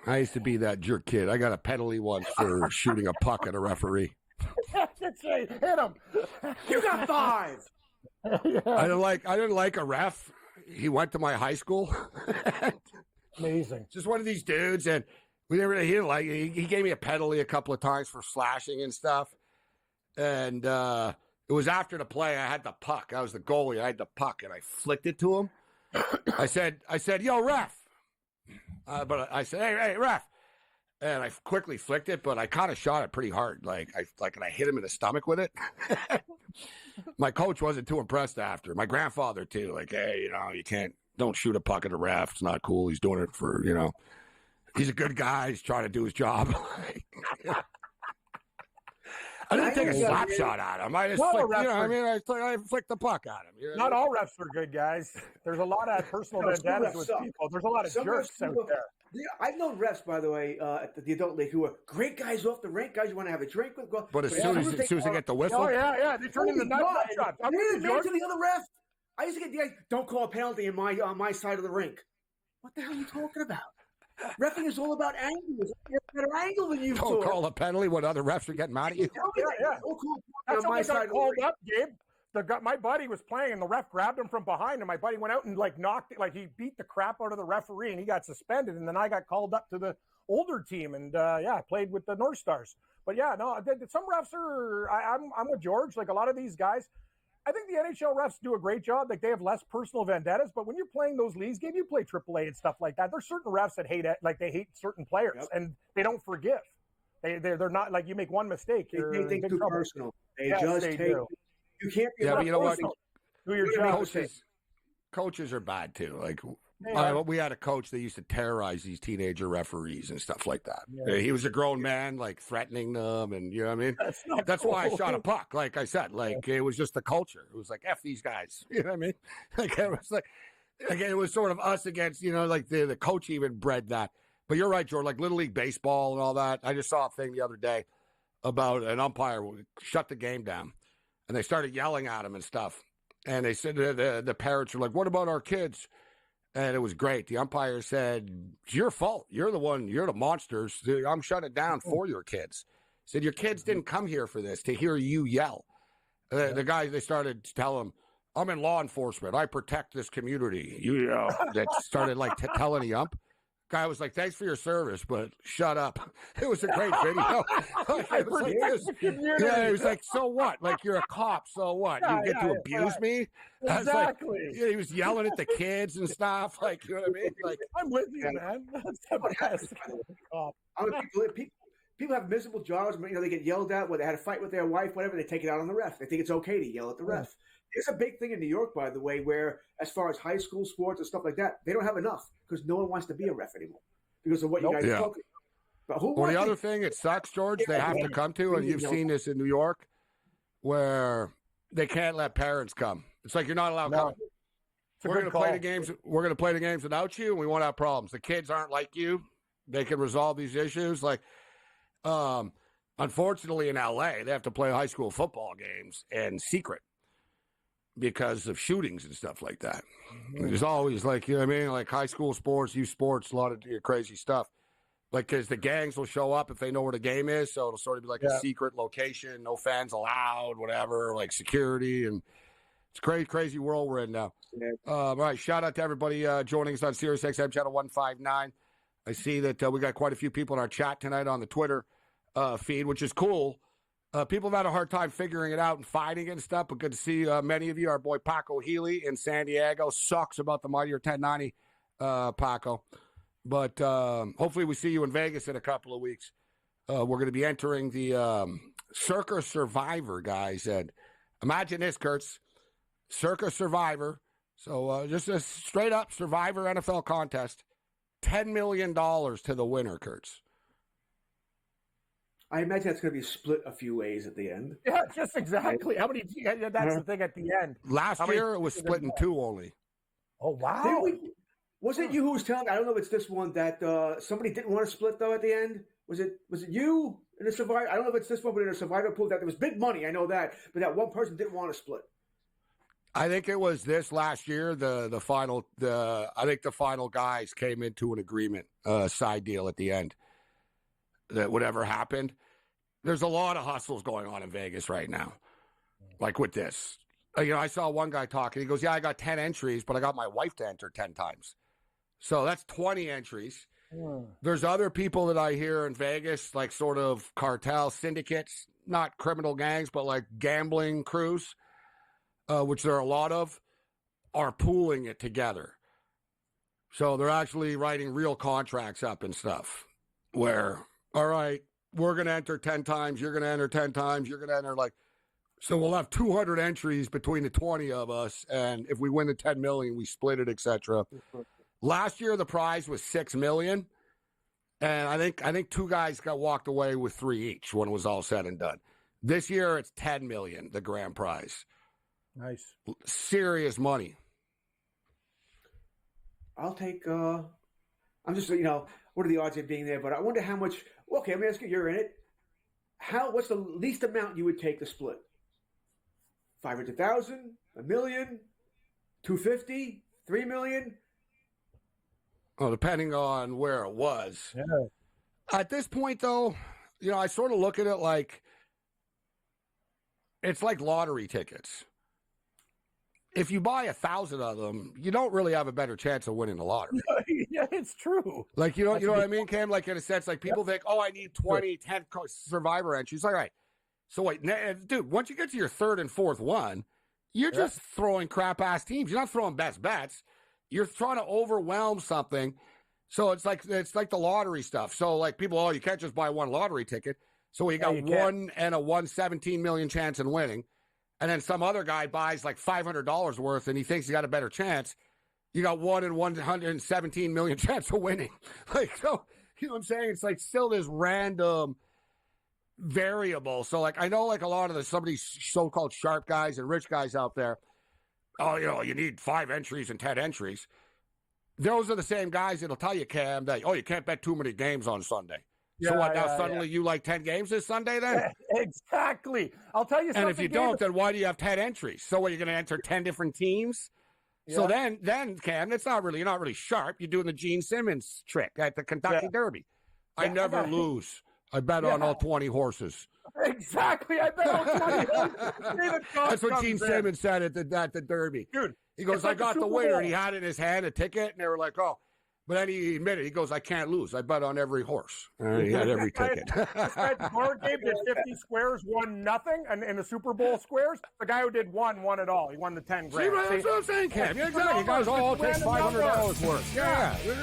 I used to be that jerk kid. I got a penalty once for shooting a puck at a referee. That's right. Hit him. You got 5. Yeah. I didn't like a ref. He went to my high school. Amazing. Just one of these dudes, and he gave me a penalty a couple of times for slashing and stuff. And it was after the play. I had the puck. I was the goalie. I had the puck, and I flicked it to him. I said, yo, ref. But I said, hey, ref. And I quickly flicked it, but I kind of shot it pretty hard. And I hit him in the stomach with it. My coach wasn't too impressed after. My grandfather, too. Like, hey, don't shoot a puck at a ref. It's not cool. He's doing it for, he's a good guy. He's trying to do his job. I didn't take a slap shot at him. I just flicked, I flicked the puck at him. Not all refs are good guys. There's a lot of personal vendettas with people. There's a lot of jerks out there. Yeah, I've known refs, by the way, at the adult league who are great guys off the rink, guys you want to have a drink with. But as soon as they get the whistle. Oh, yeah. They turn into nut shots. I'm to the other ref. I used to get don't call a penalty on my side of the rink. What the hell are you talking about? Reffing is all about angles. You have a better angle than you. Don't call a penalty when other refs are getting mad at you. Yeah. That's how I got called up, Gabe. my buddy was playing, and the ref grabbed him from behind, and my buddy went out and knocked it, he beat the crap out of the referee, and he got suspended. And then I got called up to the older team, and I played with the North Stars. But some refs are. I'm with George. Like a lot of these guys, I think the NHL refs do a great job. Like they have less personal vendettas. But when you're playing those leagues games, you play AAA and stuff like that. There's certain refs that hate it, they hate certain players, and they don't forgive. They're not like you make one mistake. They think too personal. They take. Do. You can't. Yeah, but you know what? Do your job. Coaches are bad too. We had a coach that used to terrorize these teenager referees and stuff like that. Yeah. He was a grown man, threatening them, and you know what I mean. That's cool. Why I shot a puck. Like I said, it was just the culture. It was like F these guys. You know what I mean? It was it was sort of us against the coach even bred that. But you're right, George. Little League baseball and all that. I just saw a thing the other day about an umpire shut the game down, and they started yelling at him and stuff. And they said the parents were like, "What about our kids?" And it was great. The umpire said, "It's your fault. You're the one. You're the monsters. I'm shutting it down for your kids." He said, "Your kids didn't come here for this, to hear you yell." The guy, they started to tell him, "I'm in law enforcement. I protect this community." That started telling the ump. Guy was like, "Thanks for your service, but shut up." It was a great video. He was like, "So what? You're a cop. So what? You get to abuse me?" Exactly. He was yelling at the kids and stuff. You know what I mean? I'm with you, man. That's the best. People have miserable jobs. They get yelled at when they had a fight with their wife, whatever. They take it out on the ref. They think it's okay to yell at the ref. It's a big thing in New York, by the way, where as far as high school sports and stuff like that, they don't have enough because no one wants to be a ref anymore because of what you guys are talking about. But the other thing it sucks, George, they have to come to, and you've seen this in New York, where they can't let parents come. It's like you're not allowed to come. We're going to play the games. We're going to play the games without you, and we won't have problems. The kids aren't like you; they can resolve these issues. Unfortunately, in LA, they have to play high school football games in secret because of shootings and stuff like that. Mm-hmm. There's always high school sports, youth sports, a lot of crazy stuff. Because the gangs will show up if they know where the game is, so it'll sort of be a secret location, no fans allowed, whatever, security, and it's a crazy world we're in now. Yeah. All right, shout out to everybody joining us on SiriusXM Channel 159. I see that we got quite a few people in our chat tonight on the Twitter feed, which is cool. People have had a hard time figuring it out and finding it and stuff, but good to see many of you. Our boy Paco Healy in San Diego sucks about the Mightier 1090, Paco. But hopefully we see you in Vegas in a couple of weeks. We're going to be entering the Circa Survivor, guys. And imagine this, Kurtz. Circa Survivor. So just a straight-up Survivor NFL contest. $10 million to the winner, Kurtz. I imagine that's going to be split a few ways at the end. Yeah, just exactly. How many? That's the thing at the end. Last year it was split in two only. Oh wow! Was it you who was telling? I don't know if it's this one that somebody didn't want to split though at the end. Was it you in a Survivor? I don't know if it's this one, but in a Survivor pool that there was big money. I know that, but that one person didn't want to split. I think it was this last year. I think the final guys came into an agreement, side deal at the end. That whatever happened, there's a lot of hustles going on in Vegas right now. With this, I saw one guy talking. He goes, "Yeah, I got 10 entries, but I got my wife to enter 10 times, so that's 20 entries." There's other people that I hear in Vegas, sort of cartel syndicates, not criminal gangs, but gambling crews, which there are a lot of, are pooling it together. So they're actually writing real contracts up and stuff where, all right, we're going to enter 10 times. You're going to enter 10 times. You're going to enter so we'll have 200 entries between the 20 of us. And if we win the 10 million, we split it, etc. Last year, the prize was $6 million. And I think two guys got walked away with 3 each when it was all said and done. This year, it's $10 million, the grand prize. Nice. Serious money. I'll take, I'm just, what are the odds of being there? But I wonder how much. Okay, let me ask you. You're in it. What's the least amount you would take to split? 500,000, $1 million, 250, 3 million. Well, depending on where it was. Yeah. At this point, though, I sort of look at it it's like lottery tickets. if you buy 1,000 of them, you don't really have a better chance of winning the lottery. Yeah, it's true. Like, you know what I mean, Cam? Like, in a sense, like, people think, I need 20, 10 survivor entries. Like, all right. So, wait, dude, once you get to your third and fourth one, you're just throwing crap-ass teams. You're not throwing best bets. You're trying to overwhelm something. So it's like the lottery stuff. So, like, people, you can't just buy one lottery ticket. So you got one and a 117 million chance in winning. And then some other guy buys like $500 worth and he thinks he got a better chance. You got 1 in 117 million chance of winning. Like, so, you know what I'm saying? It's like still this random variable. So, like, I know, like, a lot of some of these so-called sharp guys and rich guys out there, you need 5 entries and 10 entries. Those are the same guys that'll tell you, Cam, that, you can't bet too many games on Sunday. Yeah, so what, now suddenly you like 10 games this Sunday then? Yeah, exactly. I'll tell you something. And if you don't, then why do you have 10 entries? So what, you're going to enter 10 different teams? Yeah. So then, Cam, you're not really sharp. You're doing the Gene Simmons trick at the Kentucky Derby. I never lose. I bet on all 20 horses. Exactly. I bet on 20 horses. That's what Gene Simmons said at the Derby. Dude. He goes, I got the winner. And he had in his hand a ticket, and they were like, But then he admitted, he goes, I can't lose. I bet on every horse. He had every ticket. This guy's card game did 50 squares, won nothing, and in the Super Bowl squares, the guy who did won it all. He won the 10 grand. See, that's what I'm saying, Cam. Yeah, exactly. You guys all take $500 worth. Yeah. You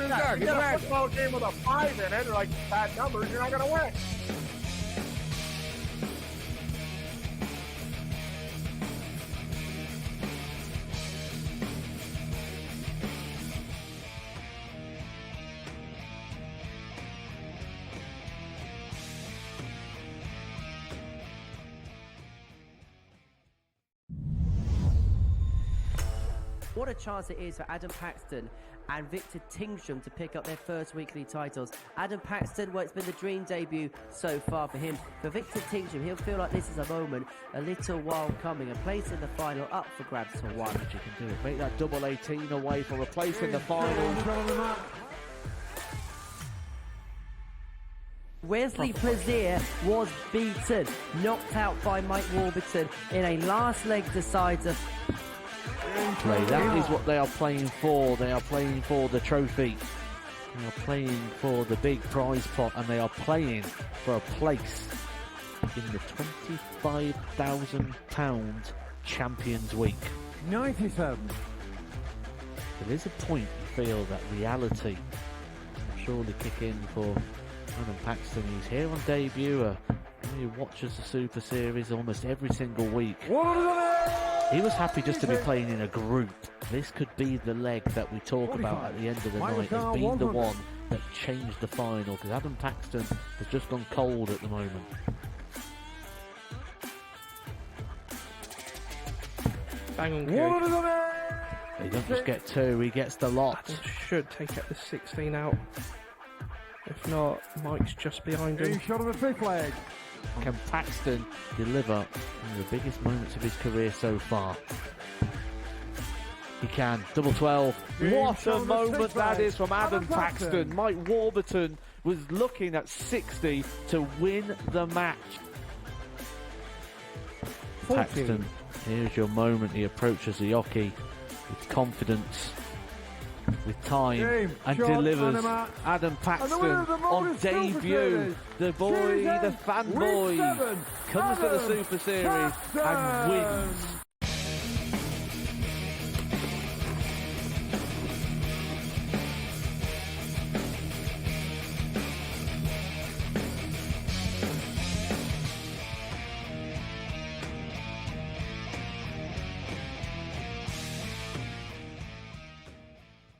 get a football game with a 5 in it, or like bad numbers, you're not going to win. What a chance it is for Adam Paxton and Victor Tingsham to pick up their first weekly titles. Adam Paxton, it's been the dream debut so far for him. For Victor Tingsham, he'll feel like this is a moment, a little while coming. A place in the final up for grabs to one. You can do it. Make that double 18 away for a place in the final. Wesley Plaisir was beaten, knocked out by Mike Warburton in a last leg decider. That is what they are playing for. They are playing for the trophy. They are playing for the big prize pot, and they are playing for a place in the £25,000 Champions Week. 97. There is a point you feel that reality will surely kick in for Adam Paxton. He's here on debut. He watches the Super Series almost every single week. He was happy just to be playing in a group. This could be the leg that we talk about at the end of the night as being the one that changed the final, because Adam Paxton has just gone cold at the moment. Bang on, He doesn't just get 2, he gets the lot. That should take it to 16 out. If not, Mike's just behind him. Shot of the 5th leg. Can Paxton deliver one of the biggest moments of his career so far? He can. Double 12. What a moment that is from Adam Paxton. Mike Warburton was looking at 60 to win the match. 14. Paxton, here's your moment. He approaches the jockey with confidence, with time, and delivers. Adam Paxton on debut. The boy, the fanboy, comes to the Super Series and wins.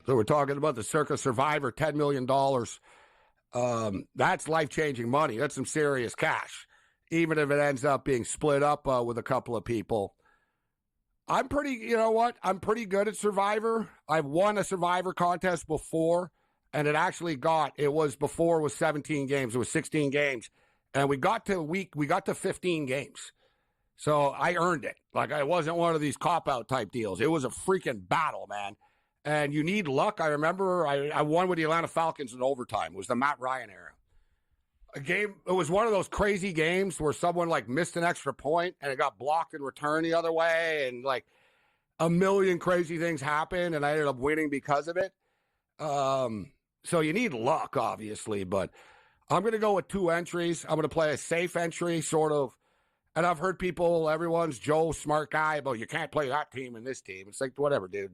So we're talking about the Circa Survivor, $10 million. That's life-changing money. That's some serious cash, even if it ends up being split up with a couple of people. I'm pretty good at Survivor. I've won a Survivor contest before, and it was 17 games. It was 16 games. And we got to 15 games. So I earned it. Like, I wasn't one of these cop-out type deals. It was a freaking battle, man. And you need luck. I remember I won with the Atlanta Falcons in overtime. It was the Matt Ryan era. It was one of those crazy games where someone missed an extra point and it got blocked and returned the other way. And a million crazy things happen, and I ended up winning because of it. So you need luck, obviously, but I'm going to go with 2 entries. I'm going to play a safe entry, sort of. And I've heard people, everyone's Joe, smart guy, about you can't play that team and this team. It's like, whatever, dude.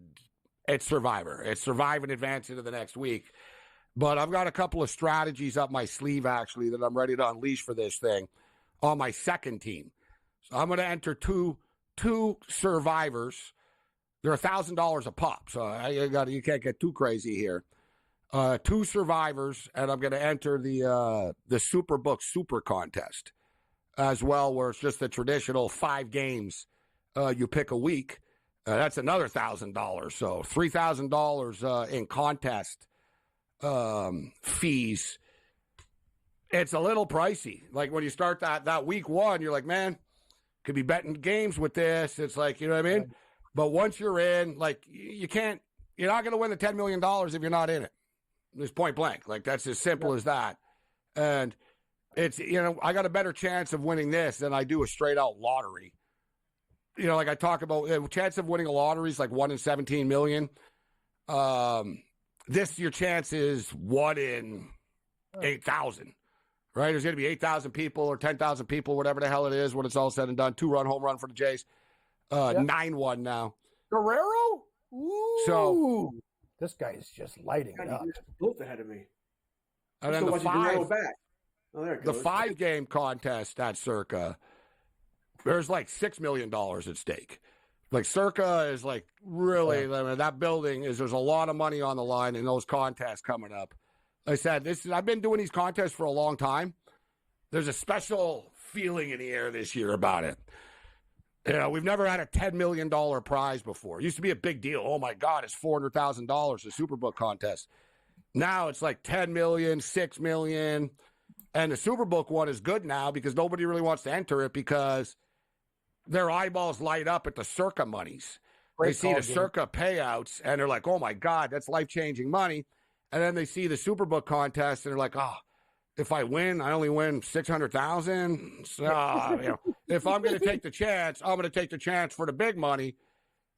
It's Survivor. It's survive and advance into the next week. But I've got a couple of strategies up my sleeve, actually, that I'm ready to unleash for this thing on my second team. So I'm going to enter two Survivors. They're $1,000 a pop, so you can't get too crazy here. 2 Survivors, and I'm going to enter the Superbook Super Contest as well, where it's just the traditional 5 games you pick a week. That's another $1,000, so $3,000 in contest fees. It's a little pricey. Like when you start that week 1, you're like, man, could be betting games with this. It's like, you know what I mean? But once you're in, like, you're not going to win the $10 million if you're not in it. It's point blank. Like, that's as simple as that. And it's, I got a better chance of winning this than I do a straight out lottery. Like I talk about, the chance of winning a lottery is like 1 in 17 million. Your chance is 1 in 8,000, right? There's going to be 8,000 people or 10,000 people, whatever the hell it is when it's all said and done. 2-run home run for the Jays. 9-1 now. Guerrero? Ooh. So this guy is just lighting it up. Both ahead of me. And then the 5-game contest at Circa, there's like $6 million at stake. Like Circa is like really, that building there's a lot of money on the line in those contests coming up. Like I said, I've been doing these contests for a long time. There's a special feeling in the air this year about it. We've never had a $10 million prize before. It used to be a big deal. Oh, my God, it's $400,000, the Superbook contest. Now it's like $10 million, $6 million. And the Superbook one is good now because nobody really wants to enter it because their eyeballs light up at the Circa monies. They see the Circa payouts, and they're like, oh, my God, that's life-changing money. And then they see the Superbook contest, and they're like, oh, if I win, I only win $600,000. So, if I'm going to take the chance, I'm going to take the chance for the big money.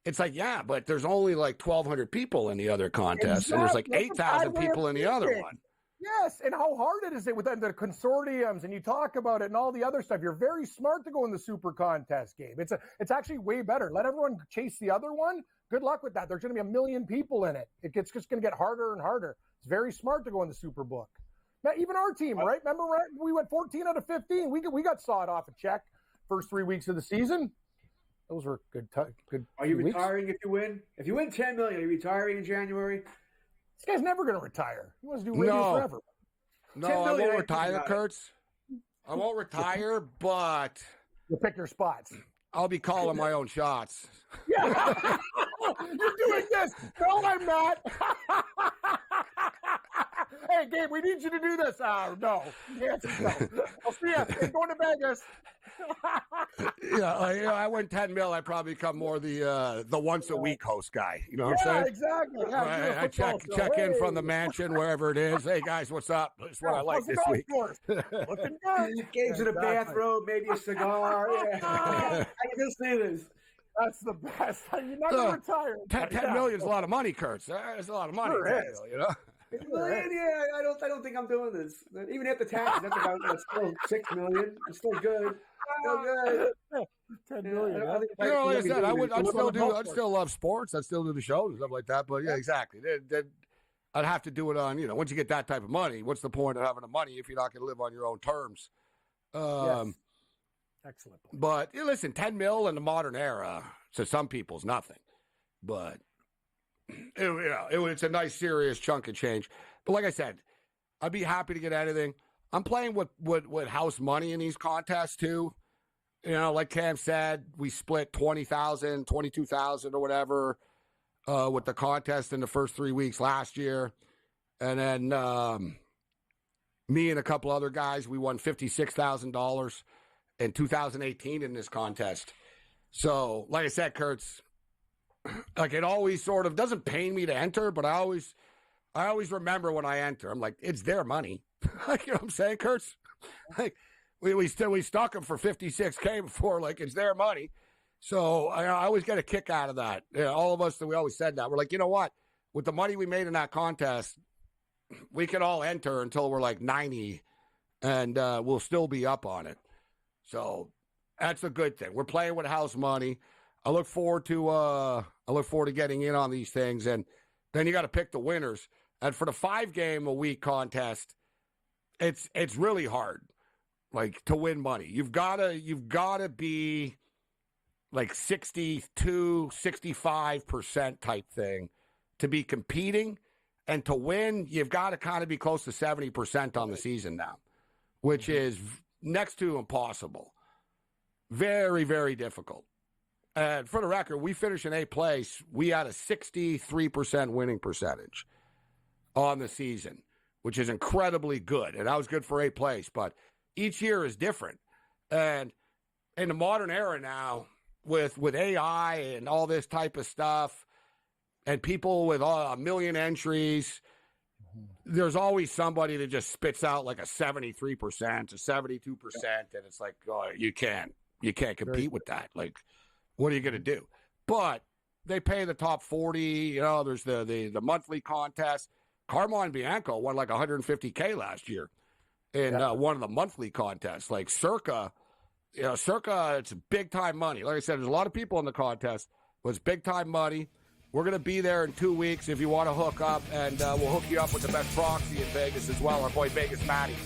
It's like, yeah, but there's only like 1,200 people in the other contest, and there's like 8,000 people in the other one. Yes, and how hard it is with the consortiums, and you talk about it and all the other stuff. You're very smart to go in the super contest game. It's actually way better. Let everyone chase the other one. Good luck with that. There's going to be 1 million people in it. It's just going to get harder and harder. It's very smart to go in the Superbook. Now, even our team, right? Remember, we went 14 out of 15. We got sawed off a check first 3 weeks of the season. Those were good. Are you retiring if you win? If you win $10 million, are you retiring in January? This guy's never going to retire. He wants to do radio forever. No, I won't retire, Kurtz. I won't retire, but you'll pick your spots. I'll be calling my own shots. Yeah. You're doing this. No, I'm not. Hey, Gabe, we need you to do this. No. Yes, no. I'll see you. I'm going to Vegas. I win 10 mil. I probably become more the once a week host guy. You know what I'm saying? Exactly. Yeah, I check in from the mansion wherever it is. Hey guys, what's up? That's what I like this week. Looking good. Gabe's in a bathrobe, maybe a cigar. Yeah. I can just see this. That's the best. You're not going to retire. 10 million is a lot of money, Kurtz. There's a lot of money. Sure Yeah, I don't think I'm doing this. Even at the taxes, that's still $6 million. It's still good. Still good. 10 million. Like I said, I'd still love sports. I'd still do the shows and stuff like that. But yeah, exactly. I'd have to do it on, once you get that type of money, what's the point of having the money if you're not going to live on your own terms? Yes. Excellent point. But listen, 10 mil in the modern era to some people is nothing. But it's a nice, serious chunk of change. But like I said, I'd be happy to get anything. I'm playing with house money in these contests too. Like Cam said, we split 20,000, 22,000 or whatever with the contest in the first 3 weeks last year. And then me and a couple other guys, we won $56,000 in 2018 in this contest. So, like I said, Kurtz, like it always sort of doesn't pain me to enter, but I always remember when I enter, I'm like, it's their money. Like, you know what I'm saying, Kurtz? Like we stuck them for $56K before, like it's their money. So I always get a kick out of that. All of us, we always said that. We're like, you know what? With the money we made in that contest, we can all enter until we're like 90, and we'll still be up on it. So that's a good thing. We're playing with house money. I look forward to getting in on these things, and then you got to pick the winners. And for the 5-game-a-week contest, it's really hard, like, to win money. You've gotta be like 62, 65% type thing to be competing, and to win, you've got to kind of be close to 70% on the season now, which is next to impossible. Very, very difficult. And for the record, we finished in 8th place. We had a 63% winning percentage on the season, which is incredibly good. And that was good for 8th place. But each year is different. And in the modern era now, with AI and all this type of stuff, and people with a million entries, there's always somebody that just spits out like a 73%, a 72%, and it's like, oh, you can't compete with that. Like, what are you going to do? But they pay the top 40. There's the monthly contest. Carmine Bianco won like $150K last year in one of the monthly contests. Like Circa, it's big time money. Like I said, there's a lot of people in the contest, but it's big time money. We're going to be there in 2 weeks if you want to hook up, and we'll hook you up with the best proxy in Vegas as well, our boy Vegas Matty.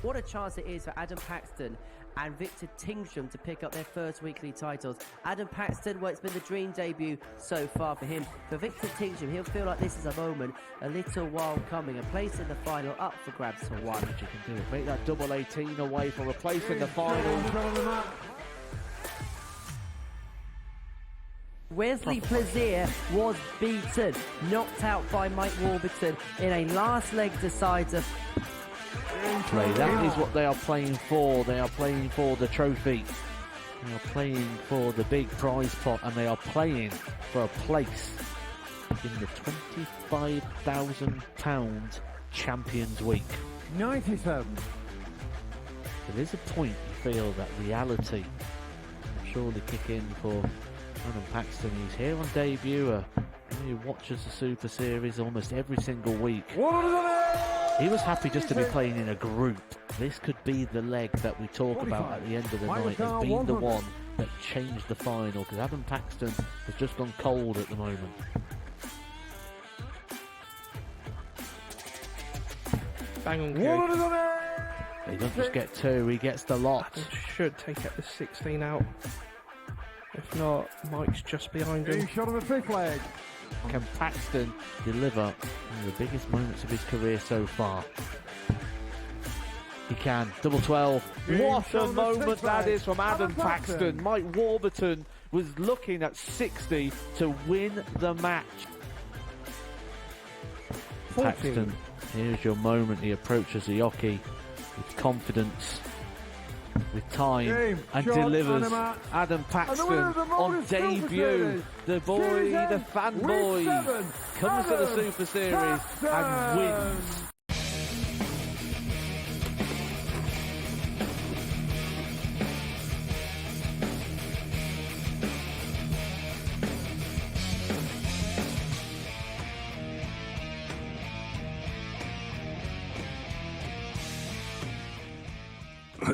What a chance it is for Adam Paxton and Victor Tingsham to pick up their first weekly titles. Adam Paxton, well, it's been the dream debut so far for him. For Victor Tingsham, he'll feel like this is a moment a little while coming. A place in the final up for grabs for one. You can do it. Make that double 18 away for a place in the final. Wesley Plaisir was beaten, knocked out by Mike Warburton in a last leg decider. That is what they are playing for. They are playing for the trophy. They are playing for the big prize pot, and they are playing for a place in the £25,000 Champions Week. 97. There is a point you feel that reality will surely kick in for Adam Paxton. He's here on debut. He watches the Super Series almost every single week. He was happy just to be playing in a group. This could be the leg that we talk about at the end of the night as being the one that changed the final, because Adam Paxton has just gone cold at the moment. Bang on cue. He doesn't just get 2, he gets the lot. Adam should take it the 16 out. If not, Mike's just behind him. Shot on the 5th leg. Can Paxton deliver one of the biggest moments of his career so far? He can. Double 12. What a moment that is from Adam Paxton. Mike Warburton was looking at 60 to win the match. 14. Paxton, here's your moment. He approaches the jockey with confidence, with time, and delivers. Adam Paxton on debut. The boy, the fanboy, comes to the Super Series and wins.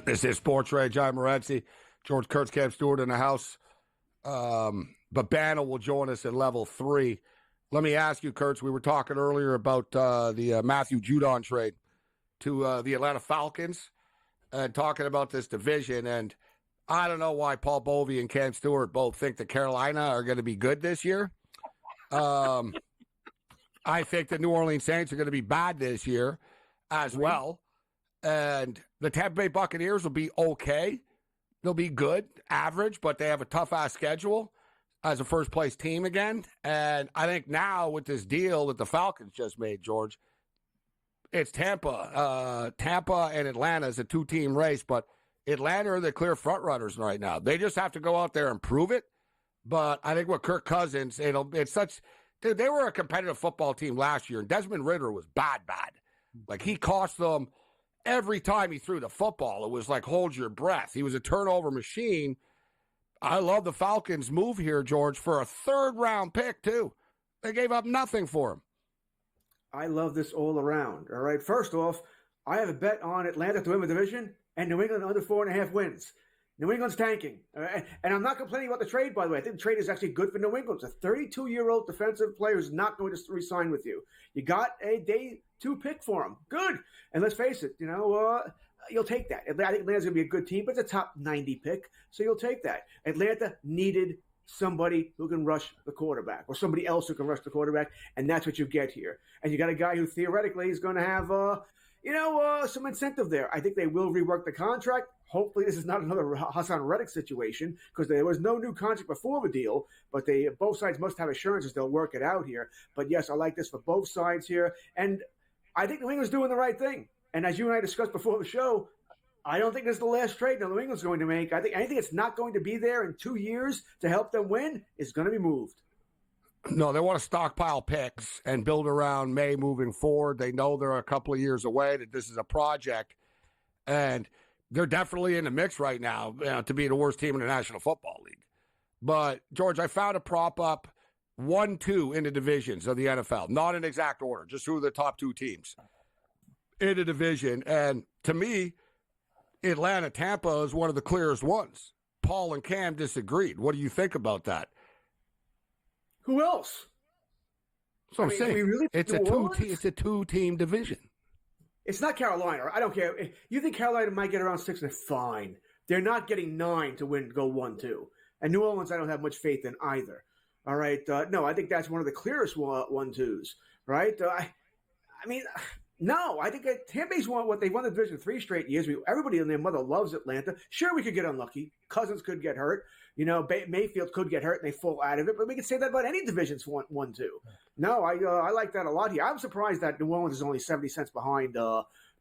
This is SportsRage. I'm Morency. George Kurtz, Cam Stewart in the house. Babana will join us at level 3. Let me ask you, Kurtz, we were talking earlier about the Matthew Judon trade to the Atlanta Falcons and talking about this division. And I don't know why Paul Bovey and Cam Stewart both think that Carolina are going to be good this year. I think the New Orleans Saints are going to be bad this year as well. And the Tampa Bay Buccaneers will be okay. They'll be good, average, but they have a tough-ass schedule. as a first-place team again. And I think now with this deal that the Falcons just made, George, it's Tampa. Tampa and Atlanta is a two-team race, but Atlanta are the clear front-runners right now. They just have to go out there and prove it. But I think with Kirk Cousins, it's such – dude, they were a competitive football team last year, and Desmond Ridder was bad. Like, he cost them every time he threw the football. It was like, hold your breath. He was a turnover machine. I love the Falcons' move here, George, for a third-round pick, too. They gave up nothing for him. I love this all around, all right? First off, I have a bet on Atlanta to win the division and New England under 4.5 wins. New England's tanking. And I'm not complaining about the trade, by the way. I think the trade is actually good for New England. It's a 32-year-old defensive player who's not going to re-sign with you. You got a day 2 pick for him. Good. And let's face it, you'll take that. I think Atlanta's going to be a good team, but it's a top 90 pick, so you'll take that. Atlanta needed somebody who can rush the quarterback or somebody else who can rush the quarterback, and that's what you get here. And you got a guy who theoretically is going to have some incentive there. I think they will rework the contract. Hopefully this is not another Hassan Reddick situation because there was no new contract before the deal, but both sides must have assurances they'll work it out here. But, yes, I like this for both sides here. And I think New England's doing the right thing. And as you and I discussed before the show, I don't think this is the last trade New England's going to make. I think anything that's not going to be there in 2 years to help them win is going to be moved. No, they want to stockpile picks and build around May moving forward. They know they're a couple of years away, that this is a project. And they're definitely in the mix right now to be the worst team in the National Football League. But, George, I found a prop up 1-2 in the divisions of the NFL. Not in exact order, just who are the top 2 teams in the division. And to me, Atlanta, Tampa is one of the clearest ones. Paul and Cam disagreed. What do you think about that? Who else? So I'm saying really it's a two-team division. It's not Carolina. I don't care. You think Carolina might get around 6? Fine. They're not getting 9 to go 1-2. And New Orleans, I don't have much faith in either. All right. No, I think that's one of the clearest 1-2s. Right. No, I think that Tampa Bay's won what they won the division 3 straight years. Everybody and their mother loves Atlanta. Sure, we could get unlucky. Cousins could get hurt. Mayfield could get hurt and they fall out of it. But we can say that about any divisions 1-2. No, I like that a lot here. I'm surprised that New Orleans is only 70 cents behind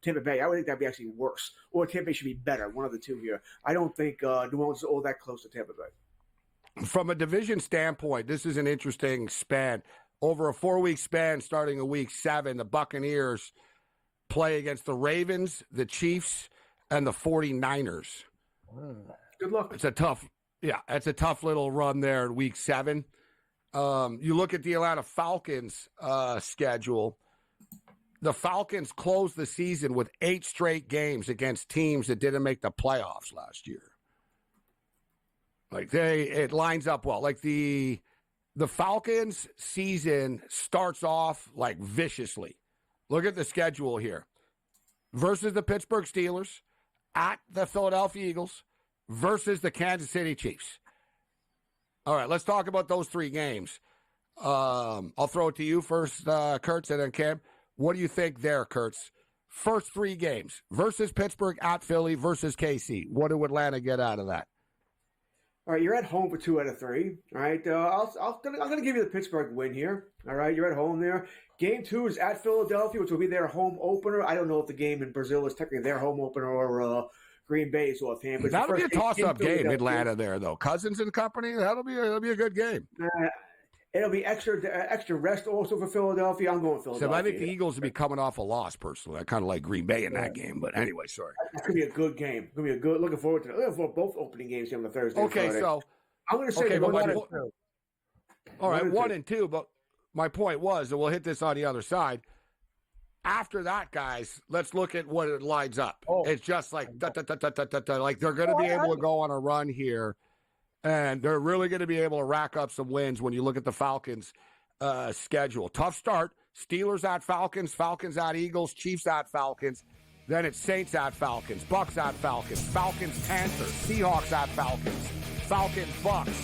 Tampa Bay. I would think that'd be actually worse. Or Tampa Bay should be better. One of the two here. I don't think New Orleans is all that close to Tampa Bay. From a division standpoint, this is an interesting span. Over a 4-week span starting in week 7, the Buccaneers play against the Ravens, the Chiefs, and the 49ers. Good luck. It's a tough little run there in week 7. You look at the Atlanta Falcons schedule. The Falcons closed the season with 8 straight games against teams that didn't make the playoffs last year. It lines up well. The Falcons season starts off viciously. Look at the schedule here. Versus the Pittsburgh Steelers, at the Philadelphia Eagles, versus the Kansas City Chiefs. All right, let's talk about those 3 games. I'll throw it to you first, Kurtz, and then Cam. What do you think there, Kurtz? First 3 games versus Pittsburgh, at Philly, versus KC. What do Atlanta get out of that? All right, you're at home for 2 out of 3. All right, I'm going to give you the Pittsburgh win here. All right, you're at home there. Game 2 is at Philadelphia, which will be their home opener. I don't know if the game in Brazil is technically their home opener or Green Bay's offhand. But that'll be a toss-up game, Atlanta there, though. Cousins and company, that'll be a good game. It'll be extra rest also for Philadelphia. I'm going Philadelphia. So I think the Eagles will be coming off a loss, personally. I kind of like Green Bay in that game. But anyway, sorry. It's going to be a good game. It's going to be a good – looking forward to it. Looking forward to both opening games here on the Thursday. Okay, so – I'm going to say 1 and 2. All right, 1 and 2. But my point was, and we'll hit this on the other side, after that, guys, let's look at what it lines up. It's just like they're going to be able to go on a run here. And they're really going to be able to rack up some wins when you look at the Falcons' schedule. Tough start. Steelers at Falcons, Falcons at Eagles, Chiefs at Falcons. Then it's Saints at Falcons, Bucks at Falcons, Falcons, Panthers, Seahawks at Falcons, Falcons, Bucks,